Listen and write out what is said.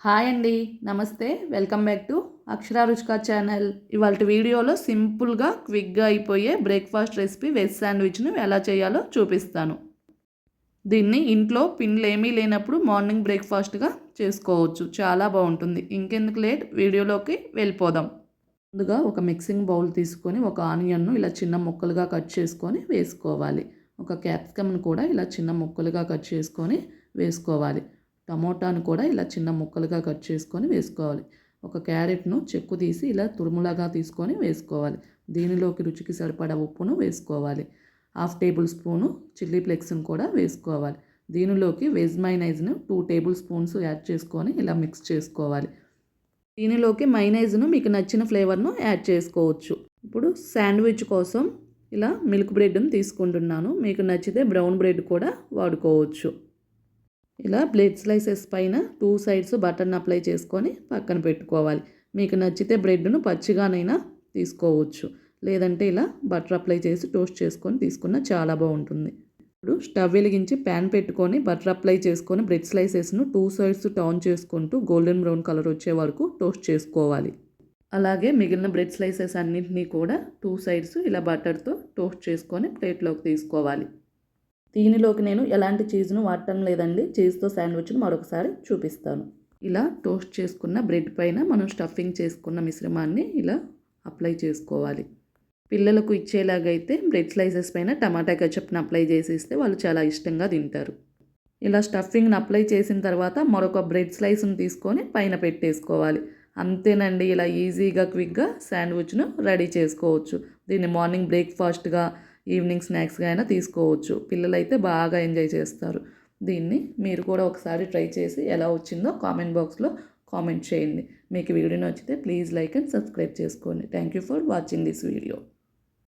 Hi అండి. నమస్తే. Welcome back to Akshara Ruchika channel. ఇవాల్టి వీడియోలో సింపుల్గా క్విక్గా అయిపోయే బ్రేక్ఫాస్ట్ రెసిపీ వెజ్ శాండ్విచ్ను ఎలా చేయాలో చూపిస్తాను. దీన్ని ఇంట్లో పిండిలు ఏమీ లేనప్పుడు మార్నింగ్ బ్రేక్ఫాస్ట్గా చేసుకోవచ్చు. చాలా బాగుంటుంది. ఇంకెందుకు లేట్, వీడియోలోకి వెళ్ళిపోదాం. ముందుగా ఒక మిక్సింగ్ బౌల్ తీసుకొని ఒక ఆనియన్ను ఇలా చిన్న ముక్కలుగా కట్ చేసుకొని వేసుకోవాలి. ఒక క్యాప్సికమ్ను కూడా ఇలా చిన్న ముక్కలుగా కట్ చేసుకొని వేసుకోవాలి. టమోటాను కూడా ఇలా చిన్న ముక్కలుగా కట్ చేసుకొని వేసుకోవాలి. ఒక క్యారెట్ను చెక్కు తీసి ఇలా తురుములాగా తీసుకొని వేసుకోవాలి. దీనిలోకి రుచికి సరిపడా ఉప్పును వేసుకోవాలి. 1/2 టేబుల్ స్పూను చిల్లీ ఫ్లేక్స్ను కూడా వేసుకోవాలి. దీనిలోకి వెజ్ మైనైజ్ను 2 టేబుల్ స్పూన్స్ యాడ్ చేసుకొని ఇలా మిక్స్ చేసుకోవాలి. దీనిలోకి మైనైజ్ను మీకు నచ్చిన ఫ్లేవర్ను యాడ్ చేసుకోవచ్చు. ఇప్పుడు శాండ్విచ్ కోసం ఇలా మిల్క్ బ్రెడ్ని తీసుకుంటున్నాను. మీకు నచ్చితే బ్రౌన్ బ్రెడ్ కూడా వాడుకోవచ్చు. ఇలా బ్రెడ్ స్లైసెస్ పైన 2 సైడ్స్ బటర్ని అప్లై చేసుకొని పక్కన పెట్టుకోవాలి. మీకు నచ్చితే బ్రెడ్ను పచ్చిగానైనా తీసుకోవచ్చు, లేదంటే ఇలా బటర్ అప్లై చేసి టోస్ట్ చేసుకొని తీసుకున్న చాలా బాగుంటుంది. ఇప్పుడు స్టవ్ వెలిగించి ప్యాన్ పెట్టుకొని బటర్ అప్లై చేసుకొని బ్రెడ్ స్లైసెస్ను 2 సైడ్స్ టర్న్ చేసుకుంటూ గోల్డెన్ బ్రౌన్ కలర్ వచ్చే వరకు టోస్ట్ చేసుకోవాలి. అలాగే మిగిలిన బ్రెడ్ స్లైసెస్ అన్నింటినీ కూడా 2 సైడ్స్ ఇలా బటర్తో టోస్ట్ చేసుకొని ప్లేట్లోకి తీసుకోవాలి. దీనిలోకి నేను ఎలాంటి చీజ్ను వాడటం లేదండి. చీజ్తో శాండ్విచ్ను మరొకసారి చూపిస్తాను. ఇలా టోస్ట్ చేసుకున్న బ్రెడ్ పైన మనం స్టఫింగ్ చేసుకున్న మిశ్రమాన్ని ఇలా అప్లై చేసుకోవాలి. పిల్లలకు ఇచ్చేలాగైతే బ్రెడ్ స్లైసెస్ పైన టమాటా కెచప్ని అప్లై చేసేస్తే వాళ్ళు చాలా ఇష్టంగా తింటారు. ఇలా స్టఫింగ్ని అప్లై చేసిన తర్వాత మరొక బ్రెడ్ స్లైస్ని తీసుకొని పైన పెట్టేసుకోవాలి. అంతేనండి, ఇలా ఈజీగా క్విక్గా శాండ్విచ్ను రెడీ చేసుకోవచ్చు. దీన్ని మార్నింగ్ బ్రేక్ఫాస్ట్గా, ఈవినింగ్ స్నాక్స్గా అయినా తీసుకోవచ్చు. పిల్లలైతే బాగా ఎంజాయ్ చేస్తారు. దీన్ని మీరు కూడా ఒకసారి ట్రై చేసి ఎలా వచ్చిందో కామెంట్ బాక్స్లో కామెంట్ చేయండి. మీకు వీడియో నచ్చితే ప్లీజ్ లైక్ అండ్ సబ్స్క్రైబ్ చేసుకోండి. Thank you for watching this video.